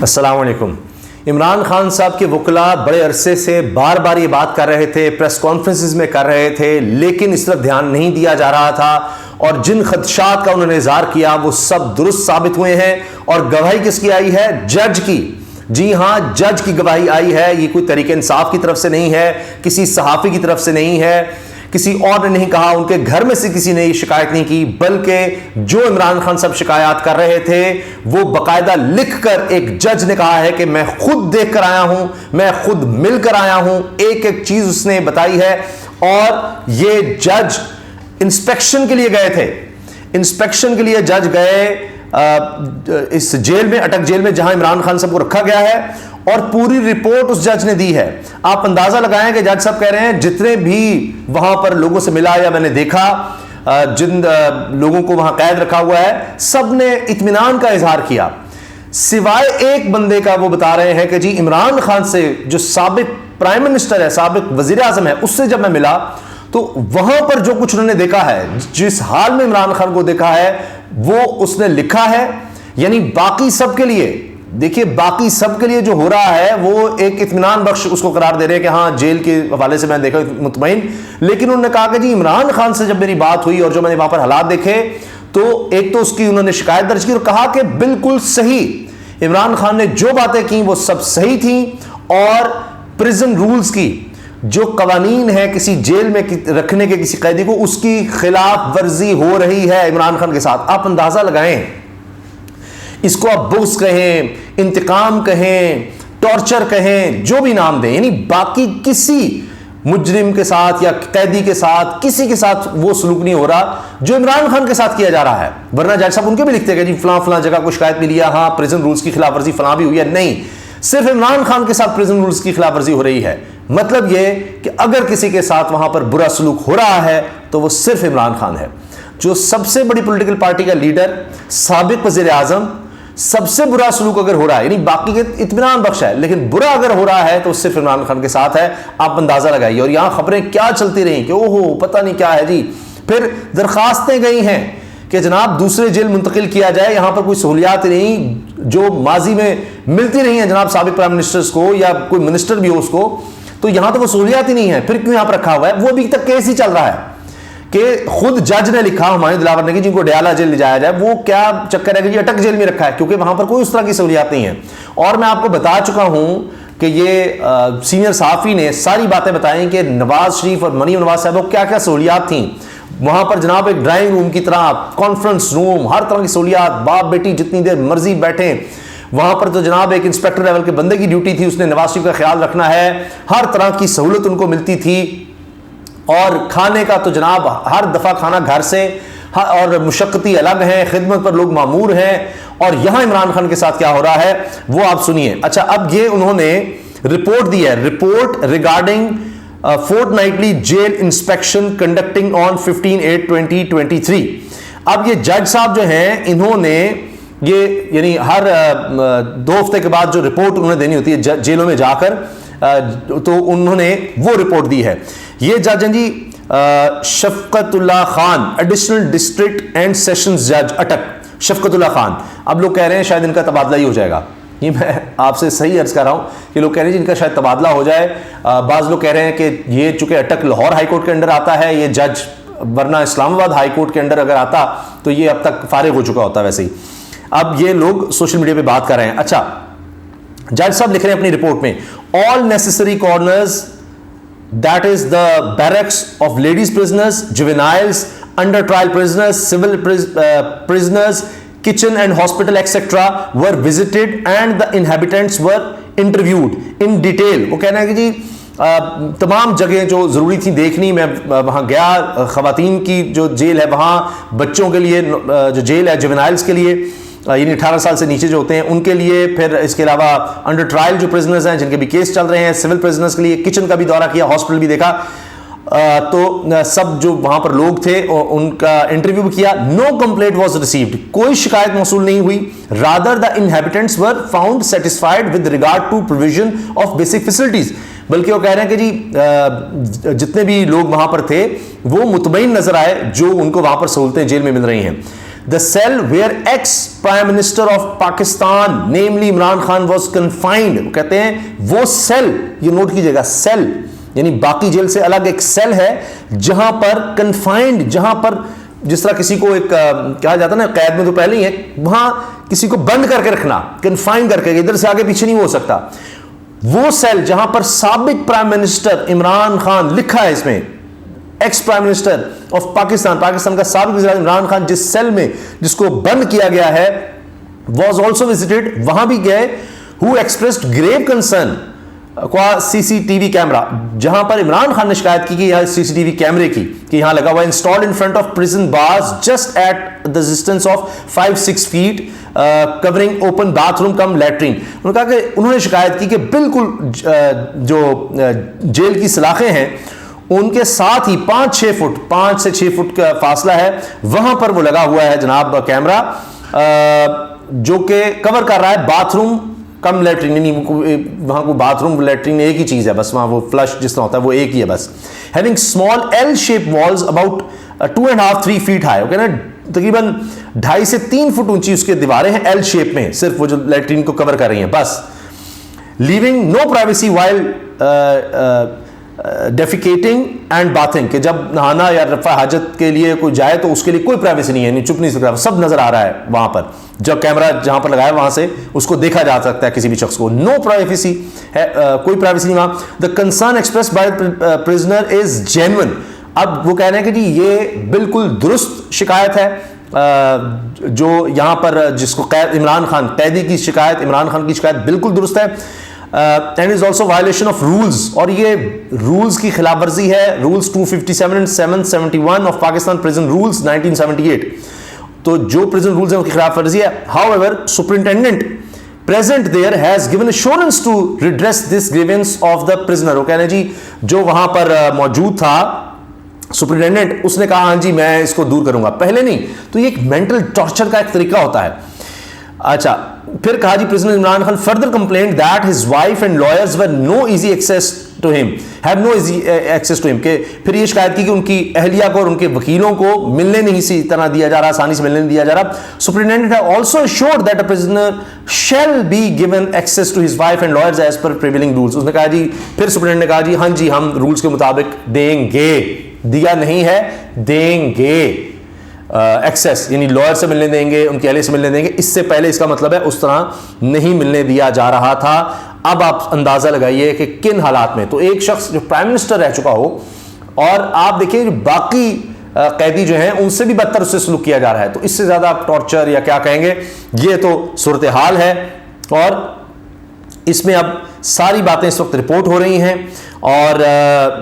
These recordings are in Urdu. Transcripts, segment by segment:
السلام علیکم۔ عمران خان صاحب کے وکلاء بڑے عرصے سے بار بار یہ بات کر رہے تھے، پریس کانفرنسز میں کر رہے تھے، لیکن اس طرف دھیان نہیں دیا جا رہا تھا، اور جن خدشات کا انہوں نے اظہار کیا وہ سب درست ثابت ہوئے ہیں۔ اور گواہی کس کی آئی ہے؟ جج کی۔ جی ہاں، جج کی گواہی آئی ہے۔ یہ کوئی تحریک انصاف کی طرف سے نہیں ہے، کسی صحافی کی طرف سے نہیں ہے، کسی اور نے نہیں کہا، ان کے گھر میں سے کسی نے یہ شکایت نہیں کی، بلکہ جو عمران خان صاحب شکایات کر رہے تھے وہ باقاعدہ لکھ کر ایک جج نے کہا ہے کہ میں خود دیکھ کر آیا ہوں، میں خود مل کر آیا ہوں، ایک ایک چیز اس نے بتائی ہے۔ اور یہ جج انسپیکشن کے لیے گئے تھے، انسپیکشن کے لیے جج گئے اس جیل میں، اٹک جیل میں، جہاں عمران خان صاحب کو رکھا گیا ہے، اور پوری رپورٹ اس جج نے دی ہے۔ آپ اندازہ لگائیں کہ جج صاحب کہہ رہے ہیں جتنے بھی وہاں پر لوگوں سے ملا یا میں نے دیکھا، جن لوگوں کو وہاں قید رکھا ہوا ہے، سب نے اطمینان کا اظہار کیا، سوائے ایک بندے کا۔ وہ بتا رہے ہیں کہ جی عمران خان سے، جو سابق پرائم منسٹر ہے، سابق وزیر اعظم ہے، اس سے جب میں ملا تو وہاں پر جو کچھ انہوں نے دیکھا ہے، جس حال میں عمران خان کو دیکھا ہے، وہ اس نے لکھا ہے۔ یعنی باقی سب کے لیے، دیکھیے باقی سب کے لیے جو ہو رہا ہے وہ ایک اطمینان بخش اس کو قرار دے رہے ہیں کہ ہاں جیل کے حوالے سے میں دیکھا مطمئن، لیکن انہوں نے کہا کہ جی عمران خان سے جب میری بات ہوئی اور جو میں نے وہاں پر حالات دیکھے، تو ایک تو اس کی انہوں نے شکایت درج کی اور کہا کہ بالکل صحیح، عمران خان نے جو باتیں کی وہ سب صحیح تھیں، اور پریزن رولز کی جو قوانین ہے کسی جیل میں رکھنے کے کسی قیدی کو، اس کی خلاف ورزی ہو رہی ہے عمران خان کے ساتھ۔ آپ اندازہ لگائیں، اس کو آپ بغض کہیں، انتقام کہیں، ٹارچر کہیں، جو بھی نام دیں، یعنی باقی کسی مجرم کے ساتھ یا قیدی کے ساتھ، کسی کے ساتھ وہ سلوک نہیں ہو رہا جو عمران خان کے ساتھ کیا جا رہا ہے۔ ورنہ جج صاحب ان کے بھی لکھتے ہیں کہ جی فلاں فلاں جگہ کو شکایت ملی ہے، ہاں پریزن رولز کی خلاف ورزی فلاں بھی ہوئی ہے، نہیں، صرف عمران خان کے ساتھ پریزن رولز کی خلاف ورزی ہو رہی ہے۔ مطلب یہ کہ اگر کسی کے ساتھ وہاں پر برا سلوک ہو رہا ہے تو وہ صرف عمران خان ہے، جو سب سے بڑی پولیٹیکل پارٹی کا لیڈر، سابق وزیر اعظم۔ سب سے برا سلوک اگر ہو رہا ہے، یعنی باقی کے اطمینان بخش ہے، لیکن برا اگر ہو رہا ہے تو صرف عمران خان کے ساتھ ہے۔ آپ اندازہ لگائیے۔ اور یہاں خبریں کیا چلتی رہیں کہ اوہو پتہ نہیں کیا ہے جی، پھر درخواستیں گئی ہیں کہ جناب دوسرے جیل منتقل کیا جائے، یہاں پر کوئی سہولیات نہیں جو ماضی میں ملتی رہی ہیں جناب سابق پرائم منسٹرز کو، یا کوئی منسٹر بھی ہو اس کو، تو یہاں تو وہ سہولیات ہی نہیں ہے، پھر کیوں یہاں پر رکھا ہوا ہے؟ وہ ابھی تک کیس ہی چل رہا ہے کہ خود جج نے لکھا ہمایوں دلاور نے کہ جن کو ڈیالہ جیل لے جایا جائے، وہ کیا چکر ہے کہ جی اٹک جیل میں رکھا ہے، کیونکہ وہاں پر کوئی اس طرح کی سہولیات نہیں ہے۔ اور میں آپ کو بتا چکا ہوں کہ یہ سینئر صحافی نے ساری باتیں بتائیں کہ نواز شریف اور مریم نواز صاحب کو کیا کیا سہولیات تھیں وہاں پر۔ جناب ایک ڈرائنگ روم کی طرح، کانفرنس روم، ہر طرح کی سہولیات، باپ بیٹی جتنی دیر مرضی بیٹھیں وہاں پر۔ تو جناب ایک انسپیکٹر لیول کے بندے کی ڈیوٹی تھی، اس نے نواز شریف کا خیال رکھنا ہے، ہر طرح کی سہولت ان کو ملتی تھی، اور کھانے کا تو جناب ہر دفعہ کھانا گھر سے، اور مشقتی الگ ہیں، خدمت پر لوگ معمور ہیں۔ اور یہاں عمران خان کے ساتھ کیا ہو رہا ہے وہ آپ سنیے۔ اچھا، اب یہ انہوں نے رپورٹ دی ہے، report regarding fortnightly jail inspection conducting on 15/8/2023۔ اب یہ جج صاحب جو ہیں انہوں نے یہ، یعنی ہر 2 ہفتے کے بعد جو رپورٹ انہوں نے دینی ہوتی ہے جیلوں میں جا کر، تو انہوں نے وہ رپورٹ دی ہے۔ یہ جج ہیں جی Shafqat Ullah Khan, additional district and sessions جج اٹک، شفقت اللہ خان۔ اب لوگ کہہ رہے ہیں شاید ان کا تبادلہ ہی ہو جائے گا، یہ میں آپ سے صحیح عرض کر رہا ہوں کہ لوگ کہہ رہے ہیں جن کا شاید تبادلہ ہو جائے۔ بعض لوگ کہہ رہے ہیں کہ یہ چونکہ اٹک لاہور ہائی کورٹ کے انڈر آتا ہے یہ جج، ورنہ اسلام آباد ہائی کورٹ کے انڈر اگر آتا تو یہ اب تک فارغ ہو چکا ہوتا ویسے ہی۔ اب یہ لوگ سوشل میڈیا پہ بات کر رہے ہیں۔ اچھا، جج صاحب لکھ رہے ہیں اپنی رپورٹ میں، all necessary corners, that is the barracks of ladies prisoners, juveniles, under trial prisoners, civil prisoners, kitchen and hospital etc. were visited and the inhabitants were interviewed in detail۔ وہ کہنا ہے کہ جی تمام جگہیں جو ضروری تھیں دیکھنی، میں وہاں گیا، خواتین کی جو جیل ہے وہاں، بچوں کے لیے جو جیل ہے جوینائلز کے لیے، یعنی 18 سال سے نیچے جو ہوتے ہیں ان کے لیے، پھر اس کے علاوہ انڈر ٹرائل جو پرزنرز ہیں جن کے بھی کیس چل رہے ہیں، سول پرزنرز کے لیے، کچن کا بھی دورہ کیا، ہاسپٹل بھی دیکھا، تو سب جو وہاں پر لوگ تھے ان کا انٹرویو بھی کیا۔ نو کمپلینٹ واز ریسیوڈ، کوئی شکایت موصول نہیں ہوئی۔ Rather the inhabitants were found satisfied with regard to provision of basic facilities, بلکہ وہ کہہ رہے ہیں کہ جی جتنے بھی لوگ وہاں پر تھے وہ مطمئن نظر آئے جو ان کو وہاں پر سہولتیں جیل میں مل رہی ہیں۔ The cell where ex-Prime Minister of Pakistan, namely Imran Khan, was confined. وہ کہتے ہیں وہ سیل, یہ نوٹ کیجئے گا, سیل یعنی باقی جیل سے الگ ایک سیل ہے جہاں پر کنفائنڈ, جہاں پر جس طرح کسی کو ایک کہا جاتا ہے نا قید میں تو پہلے ہی ہے, وہاں کسی کو بند کر کے رکھنا, کنفائن کر کے, ادھر سے آگے پیچھے نہیں ہو سکتا. وہ سیل جہاں پر سابق پرائم منسٹر عمران خان, لکھا ہے اس میں ex prime minister of Pakistan, Pakistan کا سابق وزیر عمران خان جس سیل میں جس کو بند کیا گیا ہے, واز آلسو وزٹڈ, وہاں بھی گئے. ہو ایکسپریسڈ گریو کنسرن qua سی سی ٹی وی کیمرا, جہاں پر عمران خان نے شکایت کی کہ یہاں سی سی ٹی وی کیمرے کی کہ یہاں لگا ہوا ہے, installed in front of prison bars just at the distance of 5-6 feet covering open bathroom cum latrine. انہوں نے کہا کہ انہوں نے شکایت کی کہ بالکل جو جیل کی سلاخیں ہیں ان کے ساتھ ہی 5 سے 6 فٹ کا فاصلہ ہے, وہاں پر وہ لگا ہوا ہے جناب کیمرہ, جو کہ کور کر رہا ہے باتھ روم کم لیٹرین, یعنی وہاں کو باتھ روم لیٹرین ایک ہی چیز ہے بس, وہاں وہ فلش جس طرح ہوتا ہے وہ ایک ہی ہے بس. Having small L shape walls about 2.5-3 feet high, okay نا, تقریباً 2.5 سے 3 فٹ اونچی اس کے دیواریں ہیں ایل شیپ میں, صرف وہ جو لیٹرین کو کور کر رہی ہیں بس. Living no privacy while defecating and bathing, کہ جب نہانا یا رفع حاجت کے لیے کوئی جائے تو اس کے لیے کوئی پرائیویسی نہیں ہے, یعنی چپ نہیں سکتا, سب نظر آ رہا ہے وہاں پر, جب کیمرہ جہاں پر لگایا وہاں سے اس کو دیکھا جا سکتا ہے کسی بھی شخص کو. نو پرائیویسی ہے, کوئی پرائیویسی نہیں وہاں. The concern express by prisoner is genuine. اب وہ کہہ رہے ہیں کہ جی یہ بالکل درست شکایت ہے جو یہاں پر جس کو قید عمران خان, قیدی کی شکایت, عمران خان کی شکایت بالکل درست ہے. And is also violation of rules, اور یہ رولز کی خلاف ورزی ہے, rules 257 and 771 of Pakistan prison rules 1978. تو جو پرزن رولز ہیں ان کی خلاف ورزی ہے. However, superintendent present there has given assurance to redress this grievance of the prisoner. وہ کہنا جی جو وہاں پر موجود تھا سپرنٹینڈنٹ, اس نے کہا ہاں جی میں اس کو دور کروں گا, پہلے نہیں. تو یہ ایک مینٹل ٹارچر کا ایک طریقہ ہوتا ہے. اچھا پھر کہا جی prisoner Imran Khan further complained that his wife and lawyers were no easy access to him, have no easy access to him, کہ پھر یہ شکایت کی کہ ان کی اہلیہ کو اور ان کے وکیلوں کو ملنے نہیں اسی طرح دیا جا رہا, آسانی سے ملنے نہیں دیا جا رہا. Superintendent have also assured that a prisoner shall be given access to his wife and lawyers as per prevailing rules. اس نے کہا جی, پھر سپرنٹینڈنٹ نے کہا جی ہاں جی ہم رولز کے مطابق دیں گے, دیا نہیں ہے دیں گے ایکسیس, یعنی لائر سے ملنے دیں گے, ان کے اہلیہ سے ملنے دیں گے. اس سے پہلے اس کا مطلب ہے اس طرح نہیں ملنے دیا جا رہا تھا. اب آپ اندازہ لگائیے کہ کن حالات میں. تو ایک شخص جو پرائم منسٹر رہ چکا ہو, اور آپ دیکھیں جو باقی قیدی جو ہیں ان سے بھی بدتر اس سے سلوک کیا جا رہا ہے, تو اس سے زیادہ آپ ٹارچر یا کیا کہیں گے, یہ تو صورتحال ہے. اور اس میں اب ساری باتیں اس وقت رپورٹ ہو رہی ہیں اور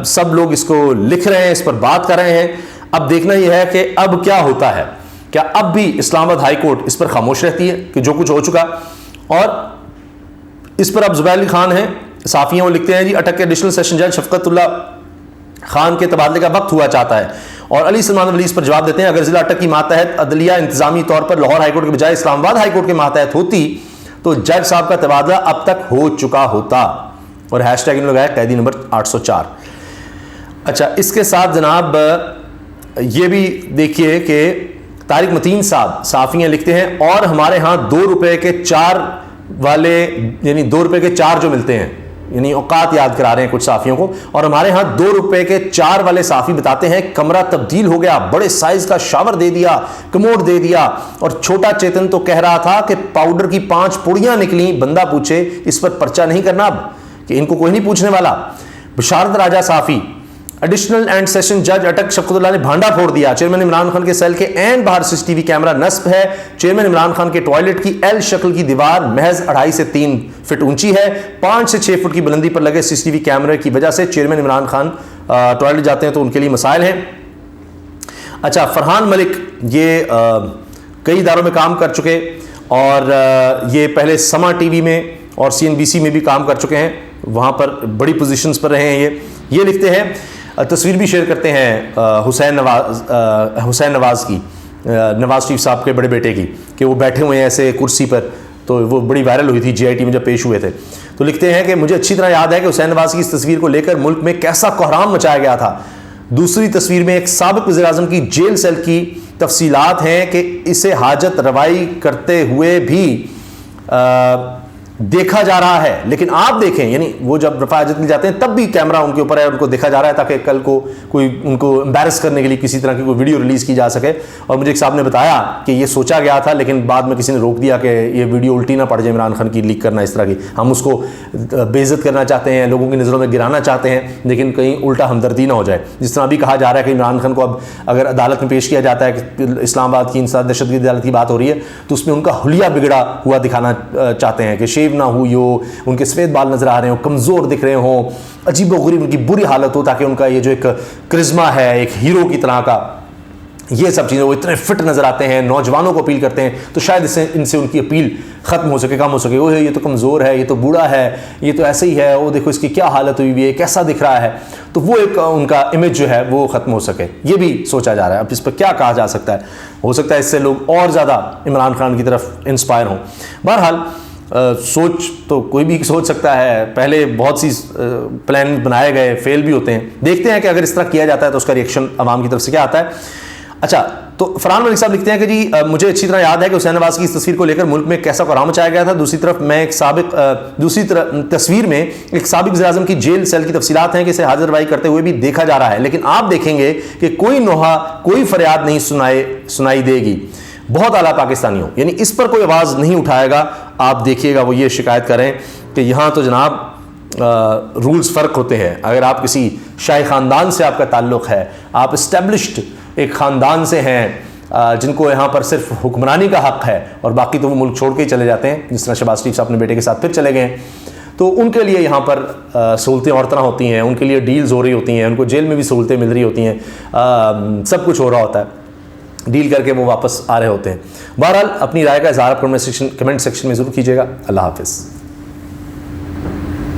سب لوگ اس کو لکھ رہے ہیں, اس پر بات کر رہے ہیں. اب دیکھنا یہ ہے کہ اب کیا ہوتا ہے, کیا اب بھی اسلام آباد ہائی کورٹ اس پر خاموش رہتی ہے کہ جو کچھ ہو چکا, اور اس پر اب زبیر علی خان ہیں صحافی ہیں, وہ لکھتے ہیں جی اٹک کے ایڈیشنل سیشن جج شفقت اللہ خان کے تبادلے کا وقت ہوا چاہتا ہے, اور علی سلمان ولی اس پر جواب دیتے ہیں اگر ضلع اٹک کی ماتحت عدلیہ انتظامی طور پر لاہور ہائی کورٹ کے بجائے اسلام آباد ہائی کورٹ کے ماتحت ہوتی تو جج صاحب کا تبادلہ اب تک ہو چکا ہوتا. اور ہیش ٹیگ لگایا قیدی نمبر 804. اچھا اس کے ساتھ جناب یہ بھی دیکھیے کہ طارق متین صاحب صحافیاں لکھتے ہیں اور ہمارے ہاں 2 روپے کے 4 والے, یعنی 2 روپے کے 4 جو ملتے ہیں, یعنی اوقات یاد کرا رہے ہیں کچھ صحافیوں کو, اور ہمارے ہاں 2 روپے کے 4 والے صحافی بتاتے ہیں کمرہ تبدیل ہو گیا, بڑے سائز کا شاور دے دیا, کموڈ دے دیا, اور چھوٹا چیتن تو کہہ رہا تھا کہ پاؤڈر کی 5 پڑیاں نکلیں, بندہ پوچھے اس پر پرچہ نہیں کرنا اب کہ ان کو کوئی نہیں پوچھنے والا. بشارت راجہ صحافی ایڈیشنل اینڈ سیشن جج اٹک شفقت اللہ نے بھانڈا پھوڑ دیا, چیئرمین عمران خان کے سیل کے عین باہر سی سی ٹی وی کیمرہ نصب ہے. چیئرمین عمران خان کے ٹوائلٹ کی ایل شکل کی دیوار محض 2.5 سے 3 فٹ اونچی ہے, 5 سے 6 فٹ کی بلندی پر لگے سی سی ٹی وی کیمرے کی وجہ سے چیئرمین عمران خان ٹوائلٹ جاتے ہیں تو ان کے لیے مسائل ہیں. اچھا فرحان ملک یہ کئی اداروں میں کام کر چکے, اور یہ پہلے سما ٹی وی میں اور CNBC میں بھی کام کر چکے ہیں, وہاں پر بڑی پوزیشنز پر رہے ہیں. یہ لکھتے ہیں, تصویر بھی شیئر کرتے ہیں حسین نواز کی, نواز شریف صاحب کے بڑے بیٹے کی, کہ وہ بیٹھے ہوئے ہیں ایسے کرسی پر, تو وہ بڑی وائرل ہوئی تھی GIT میں جب پیش ہوئے تھے. تو لکھتے ہیں کہ مجھے اچھی طرح یاد ہے کہ حسین نواز کی اس تصویر کو لے کر ملک میں کیسا کوہرام مچایا گیا تھا. دوسری تصویر میں ایک سابق وزیر اعظم کی جیل سیل کی تفصیلات ہیں کہ اسے حاجت روائی کرتے ہوئے بھی دیکھا جا رہا ہے. لیکن آپ دیکھیں یعنی وہ جب رفع حاجت میں جاتے ہیں تب بھی کیمرہ ان کے اوپر ہے, ان کو دیکھا جا رہا ہے تاکہ کل کو کوئی ان کو امبیرس کرنے کے لیے کسی طرح کی کوئی ویڈیو ریلیز کی جا سکے. اور مجھے ایک صاحب نے بتایا کہ یہ سوچا گیا تھا لیکن بعد میں کسی نے روک دیا کہ یہ ویڈیو الٹی نہ پڑ جائے عمران خان کی لیک کرنا اس طرح کی, ہم اس کو بے عزت کرنا چاہتے ہیں, لوگوں کی نظروں میں گرانا چاہتے ہیں لیکن کہیں الٹا ہمدردی نہ ہو جائے. جس طرح بھی کہا جا رہا ہے کہ عمران خان کو اب اگر عدالت میں پیش کیا جاتا ہے کہ اسلام آباد کی انسداد دہشت گردی عدالت کی بات ہو رہی ہے تو اس میں ان کا حلیہ بگڑا ہوا دکھانا چاہتے ہیں کہ شیو نہ ہوئی ہو, ان کے سفید بال نظر آ رہے ہوں, کمزور دکھ رہے ہوں, عجیب و غریب ان کی بری حالت ہو, تاکہ ان کا یہ جو ایک کرزما ہے ایک ہیرو کی طرح کا, یہ سب چیزیں وہ اتنے فٹ نظر آتے ہیں, نوجوانوں کو اپیل کرتے ہیں, تو شاید ان سے ان کی اپیل ختم ہو سکے, کم ہو سکے. وہ یہ تو کمزور ہے, یہ تو بوڑھا ہے, یہ تو ایسے ہی ہے, وہ دیکھو اس کی کیا حالت ہوئی ہوئی ہے, کیسا دکھ رہا ہے, تو وہ ایک ان کا امیج جو ہے وہ ختم ہو سکے. یہ بھی سوچا جا رہا ہے. اب اس پر کیا کہا جا سکتا ہے, ہو سکتا ہے اس سے لوگ اور زیادہ عمران خان کی طرف انسپائر ہوں. بہرحال سوچ تو کوئی بھی سوچ سکتا ہے, پہلے بہت سی پلان بنائے گئے, فیل بھی ہوتے ہیں. دیکھتے ہیں کہ اگر اس طرح کیا جاتا ہے تو اس کا ریئیکشن عوام کی طرف سے کیا آتا ہے. اچھا, تو فرحان ملک صاحب لکھتے ہیں کہ جی مجھے اچھی طرح یاد ہے کہ حسین نواز کی اس تصویر کو لے کر ملک میں کیسا کوہرام مچایا گیا تھا. دوسری تصویر میں ایک سابق وزیر اعظم کی جیل سیل کی تفصیلات ہیں کہ اسے حاضر روائی کرتے ہوئے بھی دیکھا جا رہا ہے. لیکن آپ دیکھیں گے کہ کوئی نوحہ کوئی فریاد نہیں سنائی دے گی. بہت اعلیٰ پاکستانی ہو, یعنی اس پر کوئی آواز نہیں اٹھائے گا. آپ دیکھیے گا وہ یہ شکایت کریں کہ یہاں تو جناب رولز فرق ہوتے ہیں. اگر آپ کسی شاہی خاندان سے آپ کا تعلق ہے, آپ اسٹیبلشڈ ایک خاندان سے ہیں جن کو یہاں پر صرف حکمرانی کا حق ہے اور باقی تو وہ ملک چھوڑ کے ہی چلے جاتے ہیں, جس طرح شہباز شریف صاحب اپنے بیٹے کے ساتھ پھر چلے گئے ہیں, تو ان کے لیے یہاں پر سہولتیں اور طرح ہوتی ہیں, ان کے لیے ڈیلز ہو رہی ہوتی ہیں, ان کو جیل میں بھی سہولتیں مل رہی ہوتی ہیں, سب کچھ ہو رہا ہوتا ہے, ڈیل کر کے وہ واپس آ رہے ہوتے ہیں. بہرحال اپنی رائے کا اظہار کمنٹ سیکشن میں ضرور کیجیے گا. اللہ حافظ.